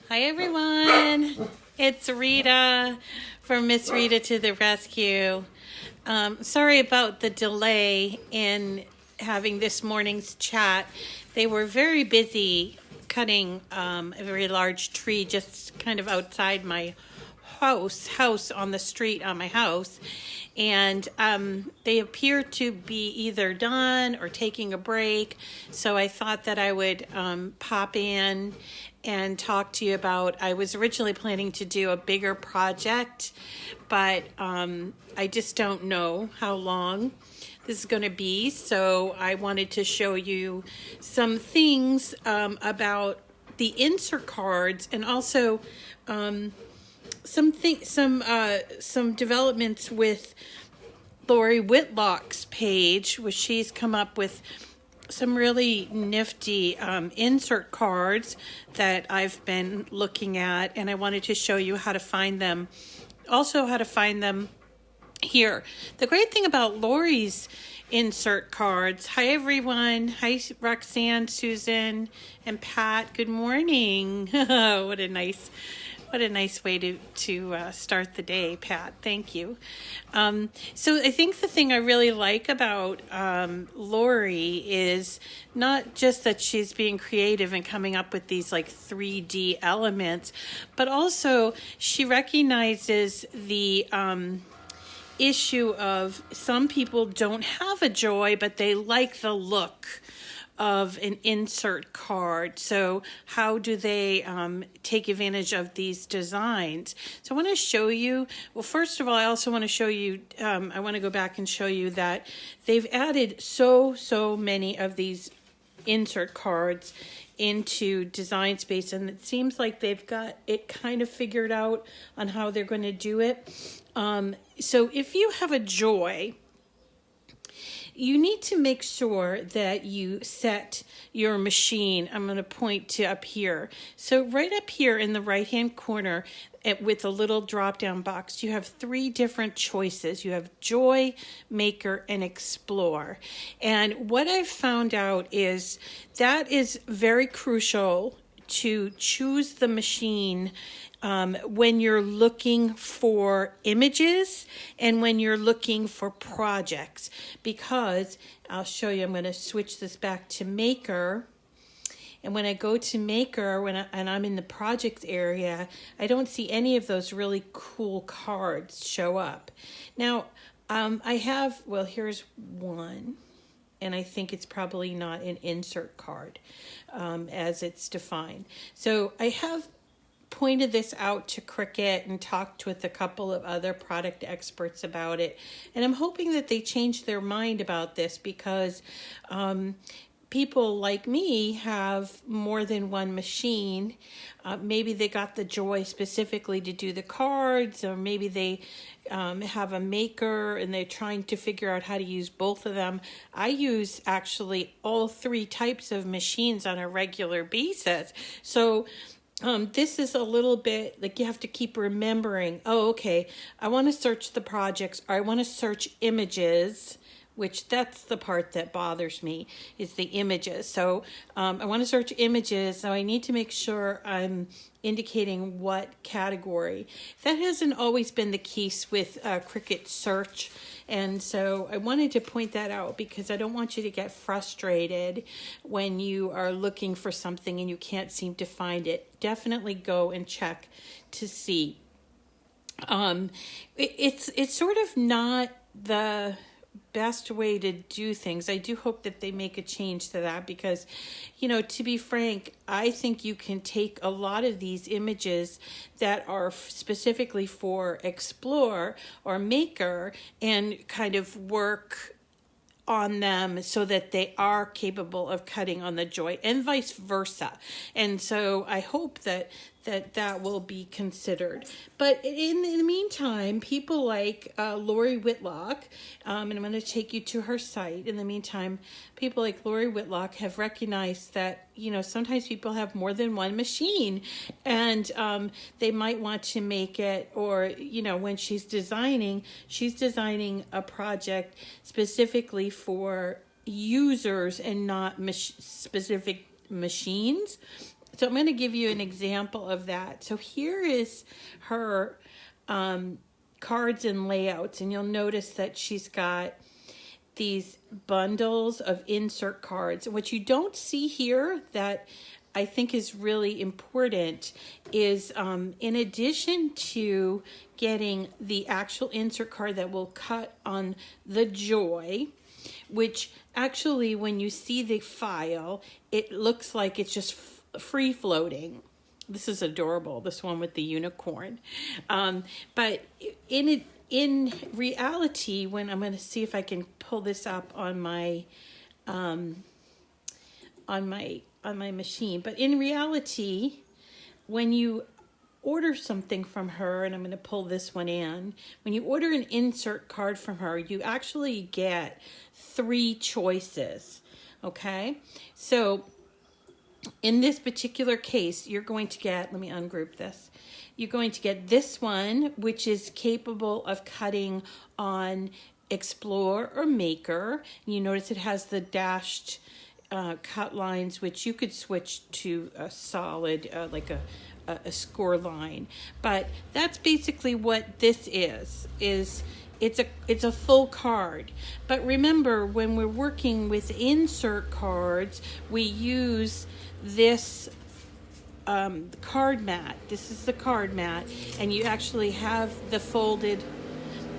Hi everyone, it's Rita from Miss Rita to the Rescue. Sorry about the delay in having this morning's chat. They were very busy cutting a very large tree just kind of outside my house on the street on my house. And they appear to be either done or taking a break. So I thought that I would pop in and talk to you about, I was originally planning to do a bigger project, but I just don't know how long this is going to be. So I wanted to show you some things about the insert cards, and also some developments with Lori Whitlock's page, where she's come up with some really nifty insert cards that I've been looking at, and I wanted to show you how to find them. Also, how to find them here. The great thing about Lori's insert cards. Hi everyone. Hi Roxanne, Susan, and Pat. Good morning. What a nice way to start the day, Pat. Thank you. So I think the thing I really like about Lori is not just that she's being creative and coming up with these like 3D elements, but also she recognizes the issue of some people don't have a joy, but they like the look of an insert card. So how do they take advantage of these designs? So I want to show you, well, first of all, I also want to show you, I want to go back and show you that they've added so many of these insert cards into Design Space, and it seems like they've got it kind of figured out on how they're going to do it. So if you have a joy, you need to make sure that you set your machine. I'm going to point to up here. So right up here in the right-hand corner with a little drop-down box, you have 3 different choices. You have Joy, Maker, and Explore. And what I've found out is that is very crucial to choose the machine when you're looking for images and when you're looking for projects, because I'll show you, I'm going to switch this back to Maker. And when I go to Maker, and I'm in the projects area, I don't see any of those really cool cards show up. Now, I have, well, here's one, and I think it's probably not an insert card as it's defined. So I have pointed this out to Cricut and talked with a couple of other product experts about it. And I'm hoping that they change their mind about this, because people like me have more than one machine. Maybe they got the Joy specifically to do the cards, or maybe they have a Maker and they're trying to figure out how to use both of them. I use actually all 3 types of machines on a regular basis. So this is a little bit like you have to keep remembering, oh, okay, I want to search the projects, or I want to search images, which that's the part that bothers me, is the images. So I want to search images, so I need to make sure I'm indicating what category. That hasn't always been the case with Cricut Search, and so I wanted to point that out because I don't want you to get frustrated when you are looking for something and you can't seem to find it. Definitely go and check to see. It's sort of not the best way to do things. I do hope that they make a change to that, because, you know, to be frank, I think you can take a lot of these images that are specifically for Explore or Maker and kind of work on them so that they are capable of cutting on the Joy, and vice versa. And so I hope that will be considered. But in the meantime, people like Lori Whitlock, and I'm going to take you to her site. In the meantime, people like Lori Whitlock have recognized that, you know, sometimes people have more than one machine, and they might want to make it, or, you know, when she's designing a project specifically for users and not specific machines. So I'm going to give you an example of that. So here is her cards and layouts, and you'll notice that she's got these bundles of insert cards. And what you don't see here that I think is really important is in addition to getting the actual insert card that will cut on the joy, which actually when you see the file, it looks like it's just free floating. This is adorable, this one with the unicorn. But in reality, when I'm going to see if I can pull this up on my machine, but in reality, when you order something from her, and I'm going to pull this one in, when you order an insert card from her, you actually get 3 choices. Okay, so in this particular case, you're going to get, let me ungroup this. You're going to get this one, which is capable of cutting on Explore or Maker. You notice it has the dashed cut lines, which you could switch to a solid, like a score line. But that's basically what this is it's a full card. But remember, when we're working with insert cards, we use this card mat. This is the card mat, and you actually have the folded.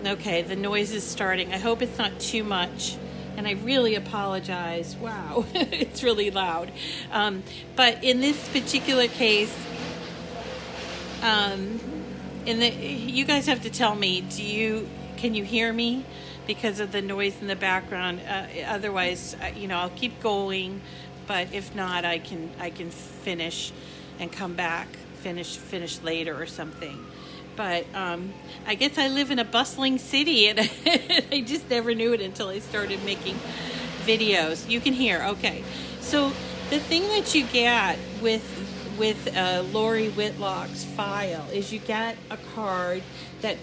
Okay, the noise is starting. I hope it's not too much, and I really apologize. Wow, it's really loud. But in this particular case, you guys have to tell me, can you hear me because of the noise in the background? Otherwise, I'll keep going, but if not, I can finish and come back, finish later or something. But I guess I live in a bustling city, and I just never knew it until I started making videos. You can hear, okay. So the thing that you get with Lori Whitlock's file is you get a card that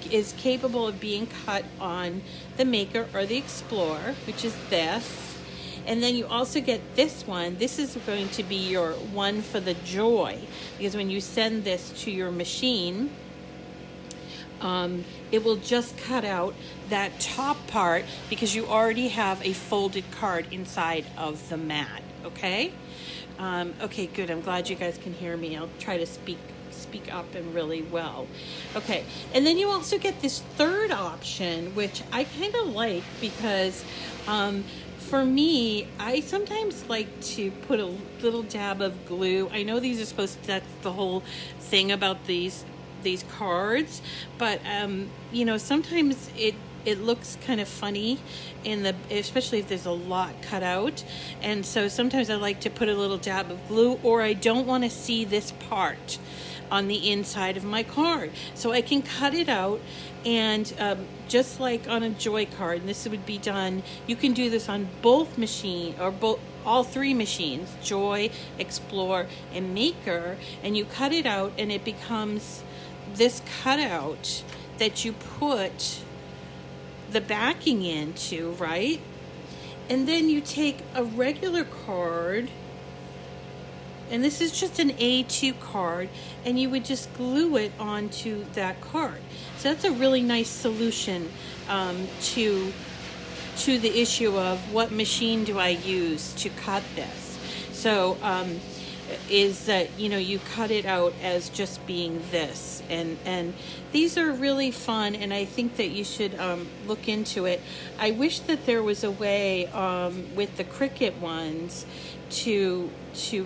is capable of being cut on the Maker or the Explorer, which is this. And then you also get this one. This is going to be your one for the joy, because when you send this to your machine, it will just cut out that top part because you already have a folded card inside of the mat. Okay? Okay, good. I'm glad you guys can hear me. I'll try to speak up and really well. Okay, and then you also get this third option, which I kind of like because for me, I sometimes like to put a little dab of glue. I know these are supposed to, that's the whole thing about these cards, but sometimes it looks kind of funny especially if there's a lot cut out, and so sometimes I like to put a little dab of glue, or I don't want to see this part on the inside of my card, so I can cut it out. And just like on a joy card, and this would be done, you can do this on both machine or all 3 machines, Joy, Explore, and Maker, and you cut it out and it becomes this cutout that you put the backing into, right? And then you take a regular card, and this is just an A2 card, and you would just glue it onto that card. So that's a really nice solution to the issue of what machine do I use to cut this. So is that you cut it out as just being this, and these are really fun, and I think that you should look into it. I wish that there was a way with the Cricut ones to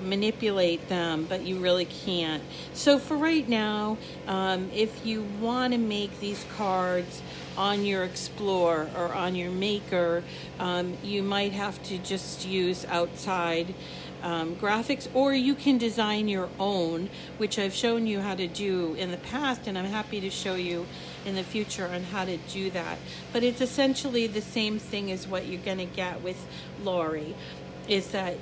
manipulate them, but you really can't. So for right now, if you want to make these cards on your Explorer or on your Maker, you might have to just use outside graphics, or you can design your own, which I've shown you how to do in the past, and I'm happy to show you in the future on how to do that. But it's essentially the same thing as what you're going to get with Laurie, is that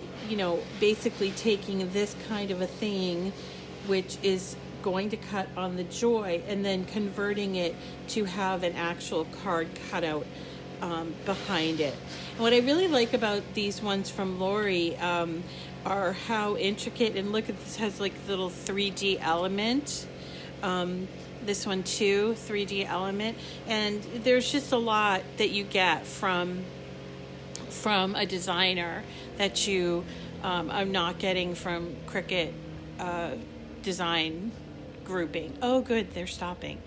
basically taking this kind of a thing, which is going to cut on the joy, and then converting it to have an actual card cutout behind it. And what I really like about these ones from Laurie, are how intricate, and look at this, has like little 3D element. This one too, 3D element, and there's just a lot that you get from a designer that you are not getting from Cricut design grouping. Oh, good, they're stopping.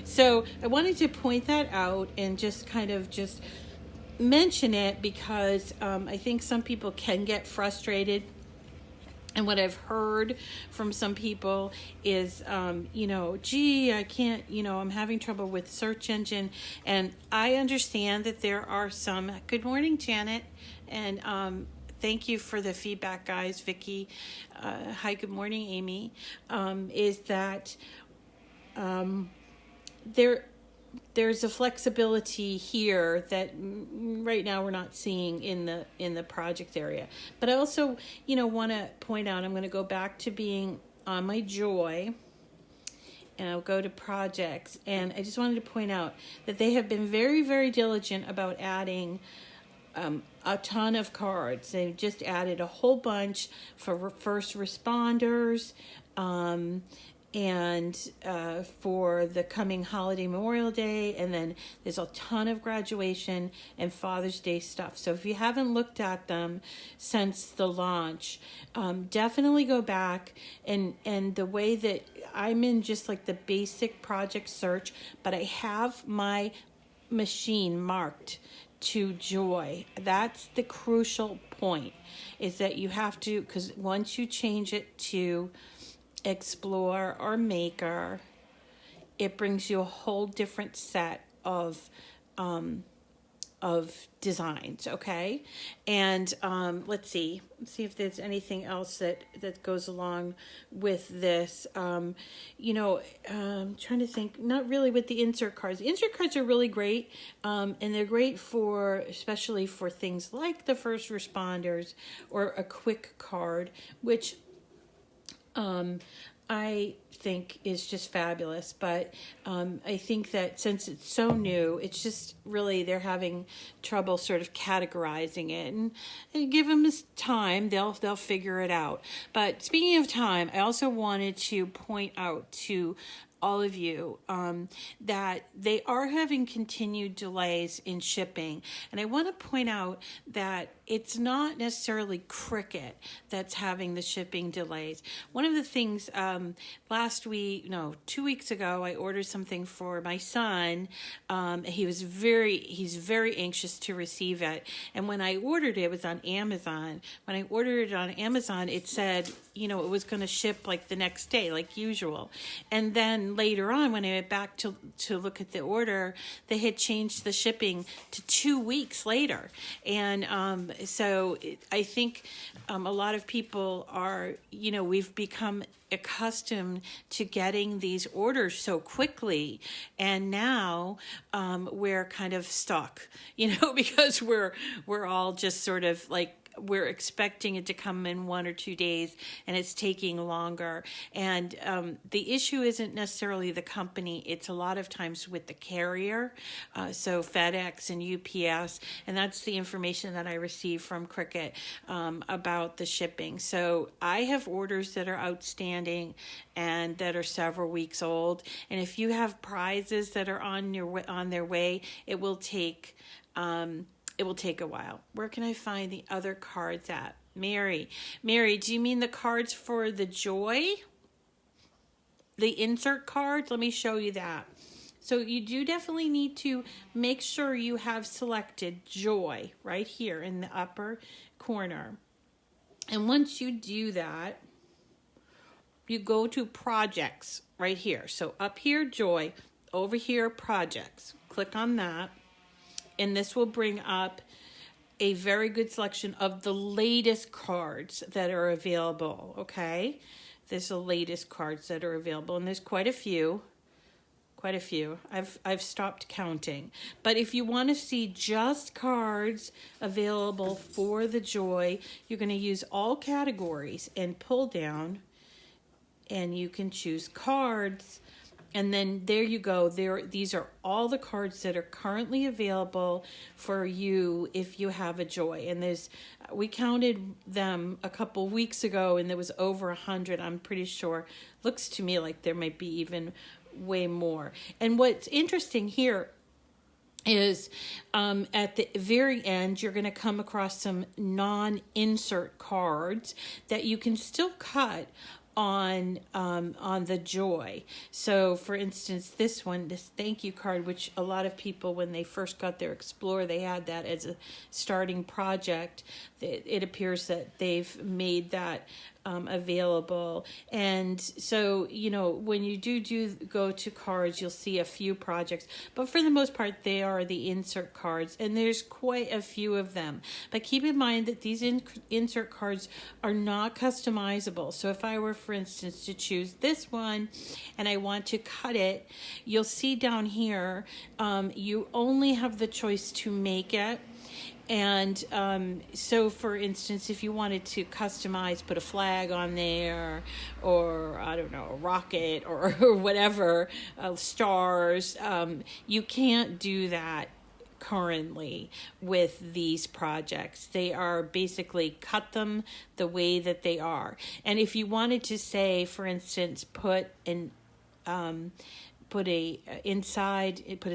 So I wanted to point that out and just kind of just mention it because I think some people can get frustrated. And what I've heard from some people is, gee, I can't, I'm having trouble with search engine. And I understand that there are some, good morning, Janet. And thank you for the feedback, guys. Vicky, hi, good morning, Amy. Is that there's a flexibility here that right now we're not seeing in the project area. But I also, want to point out, I'm going to go back to being on my Joy, and I'll go to projects. And I just wanted to point out that they have been very, very diligent about adding a ton of cards. They've just added a whole bunch for first responders, and for the coming holiday Memorial Day, and then there's a ton of graduation and Father's Day stuff. So if you haven't looked at them since the launch, definitely go back, and the way that I'm in just like the basic project search, but I have my machine marked to Joy. That's the crucial point, is that you have to, because once you change it to Explore or Maker, it brings you a whole different set of designs. Okay, and let's see if there's anything else that goes along with this. I'm trying to think. Not really with the insert cards. Insert cards are really great, and they're great especially for things like the first responders or a quick card, which I think is just fabulous. But I think that since it's so new, it's just really, they're having trouble sort of categorizing it, and give them this time, they'll figure it out. But speaking of time, I also wanted to point out to all of you that they are having continued delays in shipping. And I want to point out that it's not necessarily Cricut that's having the shipping delays. One of the things 2 weeks ago, I ordered something for my son. He's very anxious to receive it. And when I ordered it, it was on Amazon. When I ordered it on Amazon, it said, it was going to ship like the next day, like usual. And then later on, when I went back to look at the order, they had changed the shipping to 2 weeks later. And I think a lot of people are, we've become accustomed to getting these orders so quickly, and now we're kind of stuck, because we're all just sort of like, we're expecting it to come in 1 or 2 days, and it's taking longer. And the issue isn't necessarily the company. It's a lot of times with the carrier, so FedEx and UPS, and that's the information that I received from Cricut about the shipping. So I have orders that are outstanding and that are several weeks old. And if you have prizes that are on their way, it will take a while. Where can I find the other cards at? Mary, do you mean the cards for the Joy? The insert cards? Let me show you that. So you do definitely need to make sure you have selected Joy right here in the upper corner. And once you do that, you go to projects right here. So up here, Joy, over here, projects. Click on that. And this will bring up a very good selection of the latest cards that are available, okay? There's the latest cards that are available, and there's quite a few. I've stopped counting. But if you want to see just cards available for the Joy, you're going to use all categories and pull down, and you can choose cards And then there you go. These are all the cards that are currently available for you if you have a joy. And we counted them a couple weeks ago, and there was over 100. I'm pretty sure. Looks to me like there might be even way more. And what's interesting here is at the very end, you're going to come across some non-insert cards that you can still cut on the joy. So for instance, this one, this thank you card, which a lot of people, when they first got their Explorer, they had that as a starting project. It appears that they've made that available. And so, when you do go to cards, you'll see a few projects, but for the most part, they are the insert cards, and there's quite a few of them. But keep in mind that these insert cards are not customizable. So if I were, for instance, to choose this one and I want to cut it, you'll see down here, you only have the choice to make it. And so, for instance, if you wanted to customize, put a flag on there, or I don't know, a rocket or whatever, stars, you can't do that currently with these projects. They are basically cut them the way that they are. And if you wanted to say, for instance, put a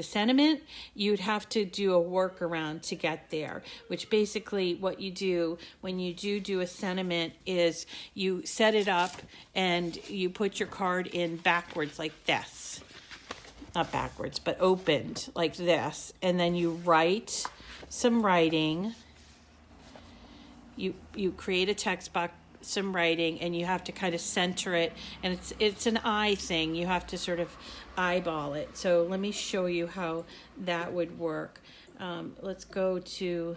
sentiment, you'd have to do a workaround to get there, which basically what you do when you do a sentiment is you set it up and you put your card in backwards like this. Not backwards, but opened like this. And then you write some writing. You create a text box, some writing, and you have to kind of center it, and it's an eye thing. You have to sort of eyeball it. So let me show you how that would work. Let's go to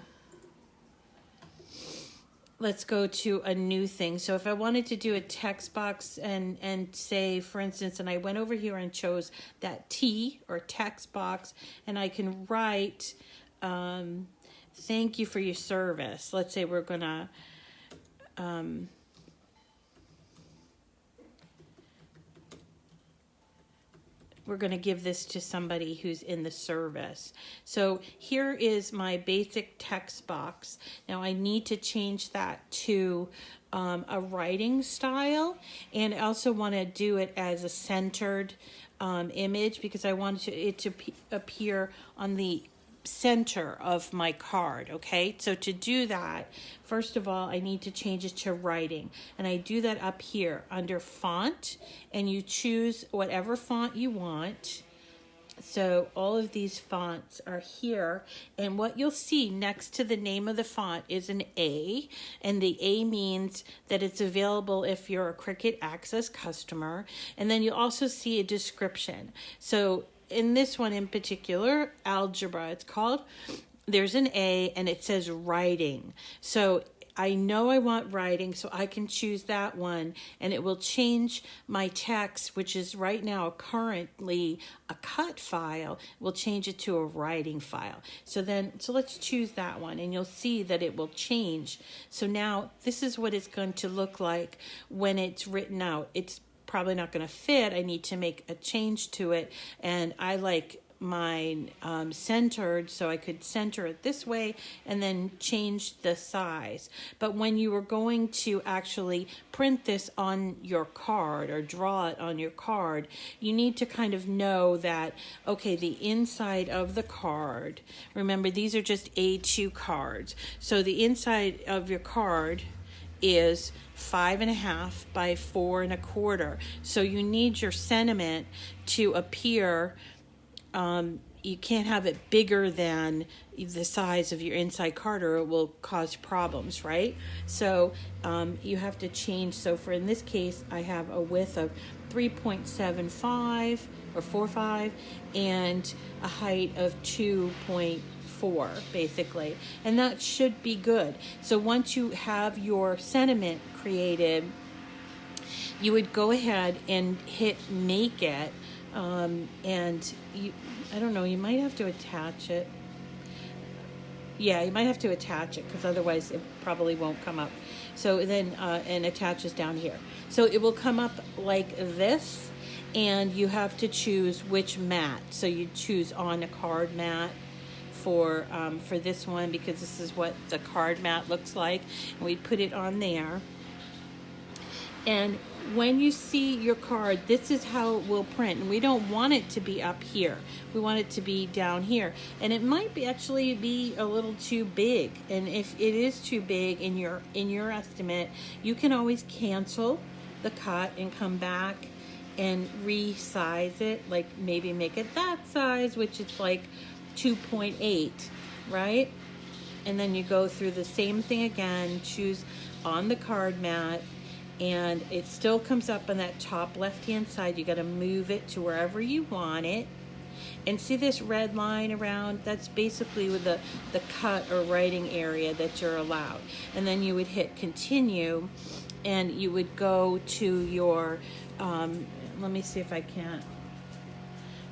a new thing. So if I wanted to do a text box and say, for instance, and I went over here and chose that T or text box, and I can write thank you for your service. Let's say we're gonna give this to somebody who's in the service. So here is my basic text box. Now I need to change that to a writing style, and I also want to do it as a centered image because I want it to appear on the center of my card. Okay, so to do that, first of all, I need to change it to writing, and I do that up here under font, and you choose whatever font you want. So all of these fonts are here, and what you'll see next to the name of the font is an A, and the A means that it's available if you're a Cricut Access customer, and then you'll also see a description. So in this one in particular, algebra, it's called, there's an A and it says writing. So I know I want writing, so I can choose that one, and it will change my text, which is right now currently a cut file. We'll change it to a writing file. So let's choose that one, and you'll see that it will change. So now this is what it's going to look like when it's written out. It's probably not going to fit. I need to make a change to it, and I like mine centered, so I could center it this way and then change the size. But when you are going to actually print this on your card or draw it on your card, you need to kind of know that, okay, the inside of the card, remember these are just A2 cards, so the inside of your card is 5.5 by 4.25. So you need your sentiment to appear, you can't have it bigger than the size of your inside card or it will cause problems, right? So you have to change. So for in this case, I have a width of 3.75 or 45 and a height of 2.4 basically, and that should be good. So once you have your sentiment created, you would go ahead and hit make it, and I don't know, you might have to attach it. Yeah, you might have to attach it because otherwise it probably won't come up. So then and attaches down here. So it will come up like this, and you have to choose which mat. So you choose on a card mat for this one, because this is what the card mat looks like, and we put it on there. And when you see your card, this is how it will print. And we don't want it to be up here. We want it to be down here. And it might be actually be a little too big. And if it is too big in your estimate, you can always cancel the cut and come back and resize it. Like maybe make it that size, which is like 2.8, right? And then you go through the same thing again, choose on the card mat, and it still comes up on that top left-hand side. You got to move it to wherever you want it. And see this red line around? That's basically with the cut or writing area that you're allowed. And then you would hit continue, and you would go to your, let me see if I can.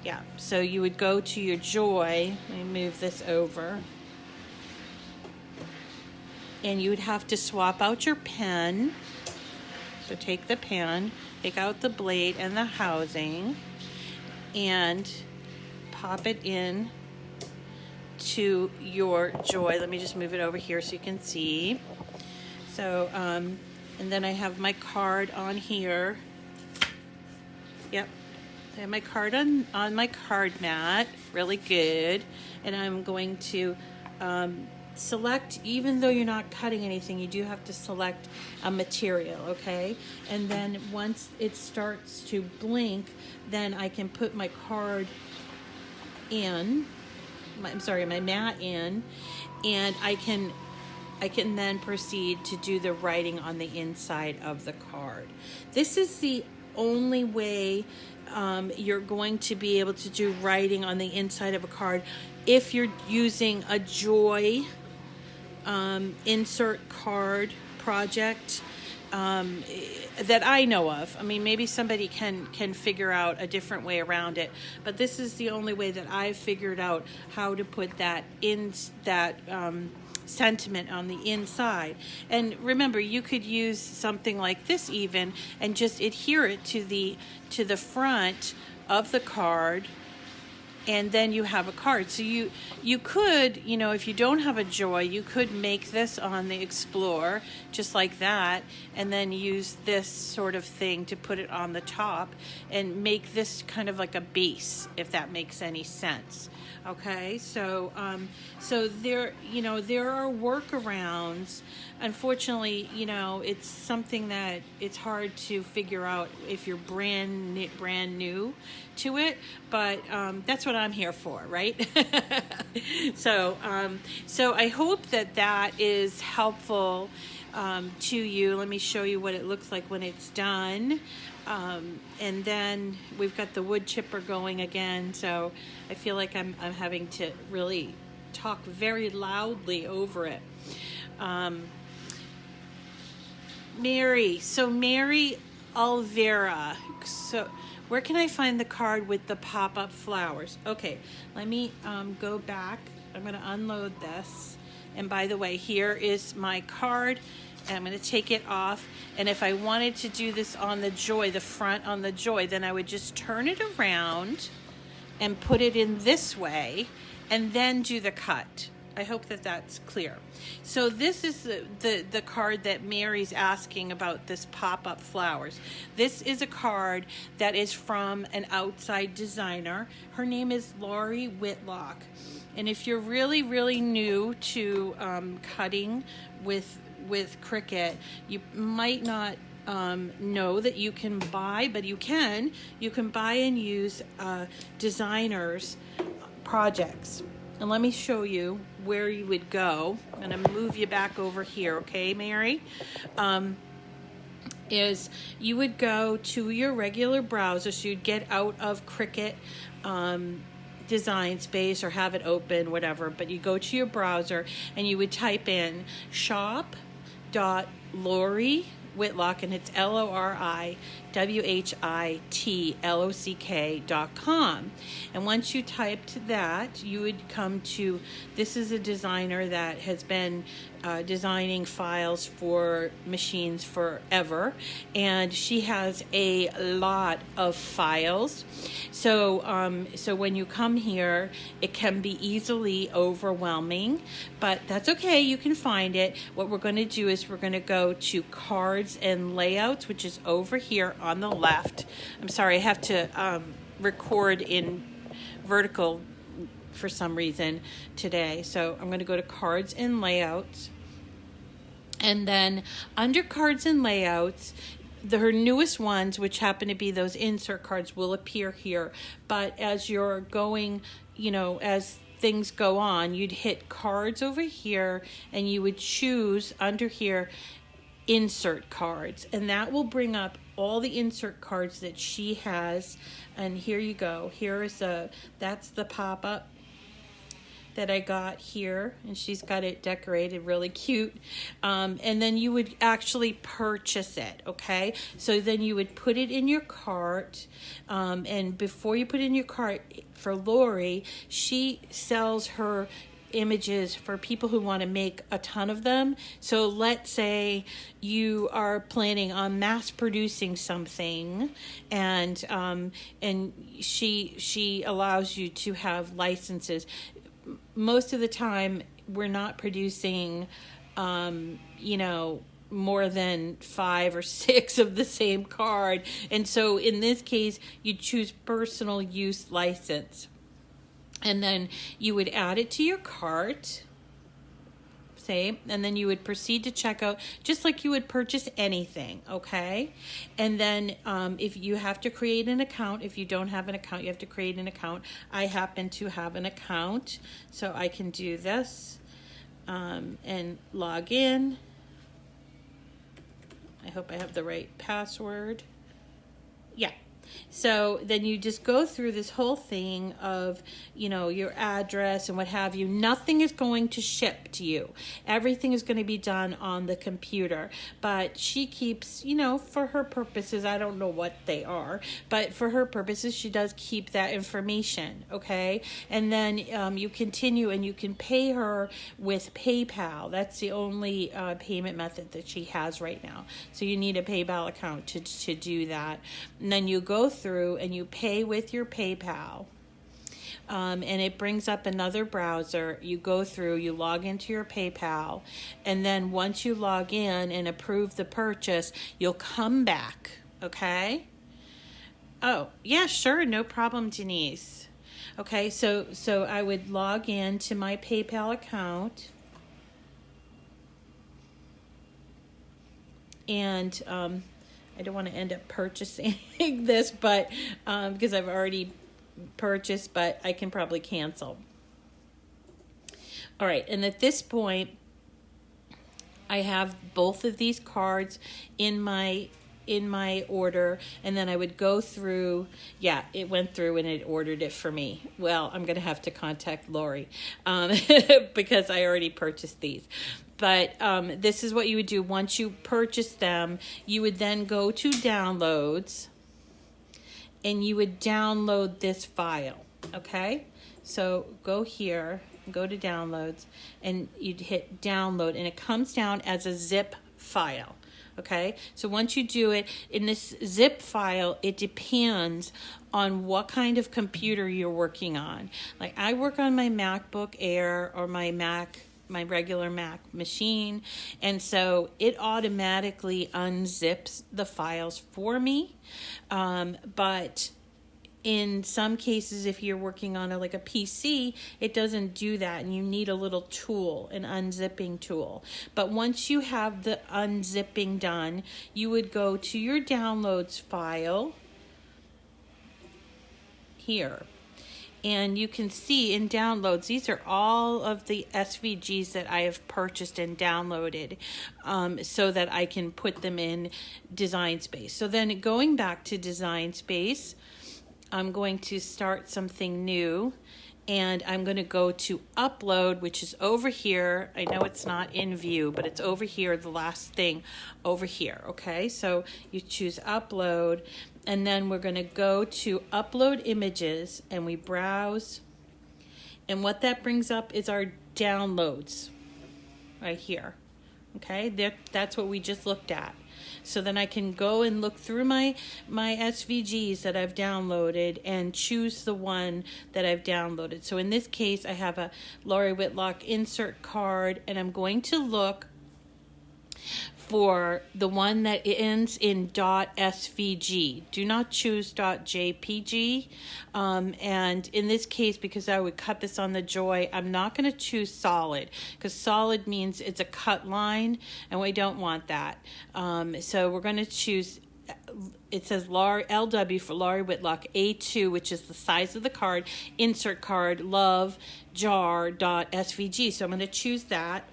Yeah, so you would go to your joy. Let me move this over. And you would have to swap out your pen. So take the pen, take out the blade and the housing, and pop it in to your joy. Let me just move it over here so you can see. So, and then I have my card on here. Yep. I have my card on my card mat. Really good. And I'm going to select, even though you're not cutting anything, you do have to select a material, okay? And then once it starts to blink, then I can put my card in, my mat in, and I can then proceed to do the writing on the inside of the card. This is the only way you're going to be able to do writing on the inside of a card if you're using a Joy insert card project that I know of. I mean, maybe somebody can figure out a different way around it, but this is the only way that I've figured out how to put that in, that sentiment on the inside. And remember, you could use something like this even and just adhere it to the front of the card, and then you have a card. So you could, if you don't have a Joy, you could make this on the Explore just like that, and then use this sort of thing to put it on the top and make this kind of like a base, if that makes any sense. Okay, so there are workarounds. Unfortunately, it's something that it's hard to figure out if you're brand new to it, but that's what I'm here for, right? So I hope that is helpful to you. Let me show you what it looks like when it's done. And then we've got the wood chipper going again, so I feel like I'm having to really talk very loudly over it. Mary Alvera. So where can I find the card with the pop-up flowers? Okay, let me go back. I'm going to unload this. And by the way, here is my card. And I'm going to take it off. And if I wanted to do this on the Joy, the front on the Joy, then I would just turn it around and put it in this way and then do the cut. I hope that that's clear. So this is the card that Mary's asking about, this pop-up flowers. This is a card that is from an outside designer. Her name is Laurie Whitlock. And if you're really, really new to cutting with Cricut, you might not know that you can buy, but you can buy and use designers' projects. And let me show you where you would go. I'm going to move you back over here, okay, Mary? Is you would go to your regular browser, so you'd get out of Cricut Design Space or have it open, whatever, but you go to your browser and you would type in shop.Laurie Whitlock, and it's LORIWHITLOCK.com. And once you typed that, you would come to, this is a designer that has been designing files for machines forever, and she has a lot of files. So so when you come here, it can be easily overwhelming, but that's okay. You can find it. What we're going to do is we're going to go to cards and layouts, which is over here on the left. I'm sorry, I have to record in vertical for some reason today. So I'm going to go to cards and layouts. And then under cards and layouts, her newest ones, which happen to be those insert cards, will appear here. But as you're going, you know, as things go on, you'd hit cards over here and you would choose under here insert cards, and that will bring up all the insert cards that she has. And here you go. Here is that's the pop-up that I got here, and she's got it decorated really cute. And then you would actually purchase it, okay? So then you would put it in your cart, and before you put it in your cart, for Lori, she sells her images for people who want to make a ton of them. So let's say you are planning on mass producing something, and she allows you to have licenses. Most of the time we're not producing you know, more than 5 or 6 of the same card, and so in this case you choose personal use license. And then you would add it to your cart, say, and then you would proceed to checkout just like you would purchase anything, okay? And then if you have to create an account, if you don't have an account, you have to create an account. I happen to have an account, so I can do this and log in. I hope I have the right password. Yeah. So then you just go through this whole thing of, you know, your address and what have you. Nothing is going to ship to you. Everything is going to be done on the computer. But she keeps, you know, for her purposes, I don't know what they are, but for her purposes, she does keep that information, okay? And then you continue and you can pay her with PayPal. That's the only payment method that she has right now. So you need a PayPal account to do that. And then you go through and you pay with your PayPal, and it brings up another browser. You go through, you log into your PayPal, and then once you log in and approve the purchase, you'll come back, okay? Oh, yeah, sure, no problem, Denise. Okay, so I would log in to my PayPal account, and I don't want to end up purchasing this, but because I've already purchased, but I can probably cancel. All right, and at this point, I have both of these cards in my order, and then I would go through. Yeah, it went through and it ordered it for me. Well, I'm gonna have to contact Lori because I already purchased these. But this is what you would do once you purchase them. You would then go to downloads, and you would download this file, okay? So go here, go to downloads, and you'd hit download, and it comes down as a zip file, okay? So once you do it, in this zip file, it depends on what kind of computer you're working on. Like I work on my MacBook Air or my regular Mac machine, and so it automatically unzips the files for me, but in some cases, if you're working on like a PC, it doesn't do that, and you need a little tool, an unzipping tool. But once you have the unzipping done, you would go to your downloads file here. And you can see in downloads, these are all of the SVGs that I have purchased and downloaded so that I can put them in Design Space. So then going back to Design Space, I'm going to start something new, and I'm going to go to upload, which is over here. I know it's not in view, but it's over here, the last thing over here, okay? So you choose upload, and then we're going to go to upload images, and we browse, and what that brings up is our downloads. right here. Okay, that's what we just looked at. So then I can go and look through my SVGs that I've downloaded and choose the one that I've downloaded. So in this case, I have a Laurie Whitlock insert card, and I'm going to look for the one that ends in .svg. Do not choose .jpg. And in this case, because I would cut this on the Joy, I'm not going to choose solid, because solid means it's a cut line, and we don't want that. So we're going to choose, it says LW for Laurie Whitlock, A2, which is the size of the card, insert card, love, jar.svg. So I'm going to choose that.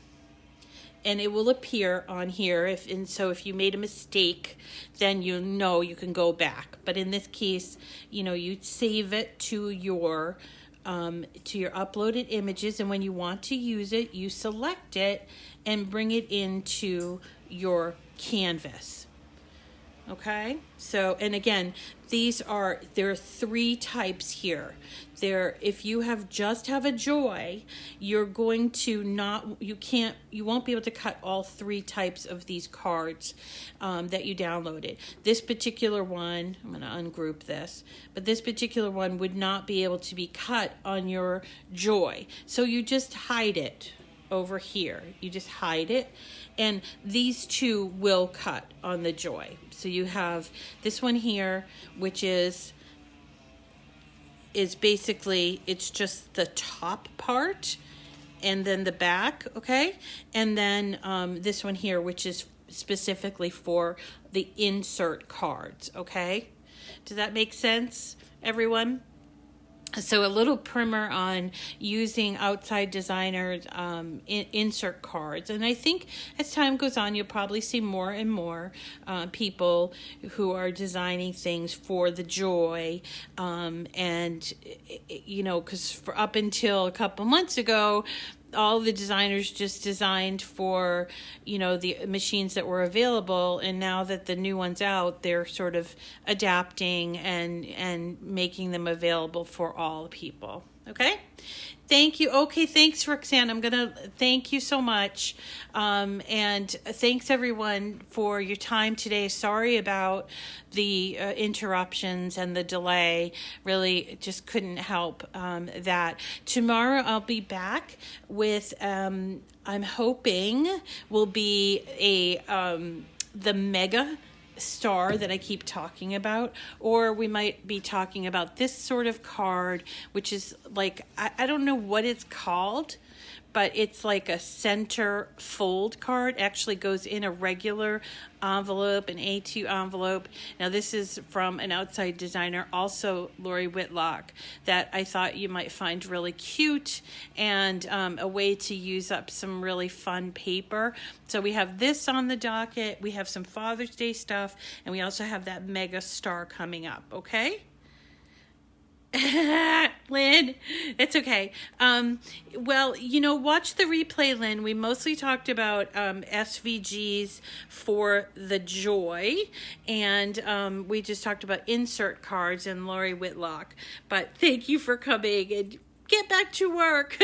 And it will appear on here. So if you made a mistake, then you know you can go back. But in this case, you save it to your uploaded images, and when you want to use it, you select it and bring it into your canvas. Okay, so, and again, there are 3 types here. If you just have a Joy, you're going to you won't be able to cut all 3 types of these cards that you downloaded. This particular one, I'm going to ungroup this, but this particular one would not be able to be cut on your Joy. So you just hide it over here. You just hide it, and these 2 will cut on the Joy. So you have this one here, which is basically, it's just the top part and then the back, okay? And then this one here, which is specifically for the insert cards, okay? Does that make sense, everyone? So a little primer on using Outside Designers insert cards. And I think as time goes on, you'll probably see more and more people who are designing things for the Joy. And, because up until a couple months ago, all the designers just designed for, the machines that were available. And now that the new one's out, they're sort of adapting and making them available for all people. Okay? Thank you. Okay, thanks, Roxanne. I'm going to thank you so much. And thanks, everyone, for your time today. Sorry about the interruptions and the delay. Really just couldn't help that. Tomorrow I'll be back with, I'm hoping, will be the mega star that I keep talking about, or we might be talking about this sort of card, which is like, I don't know what it's called, but it's like a center fold card. Actually goes in a regular envelope, an A2 envelope. Now this is from an outside designer, also Lori Whitlock, that I thought you might find really cute, and a way to use up some really fun paper. So we have this on the docket, we have some Father's Day stuff, and we also have that mega star coming up, okay? Lynn, it's okay. Well, watch the replay, Lynn. We mostly talked about SVGs for the Joy, and we just talked about insert cards and Laurie Whitlock. But thank you for coming, and get back to work.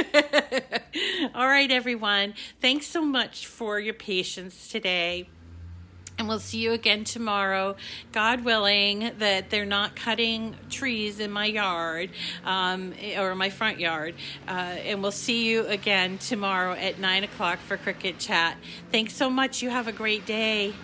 All right, everyone. Thanks so much for your patience today. And we'll see you again tomorrow, God willing, that they're not cutting trees in my yard or my front yard. And we'll see you again tomorrow at 9 o'clock for Cricut Chat. Thanks so much. You have a great day.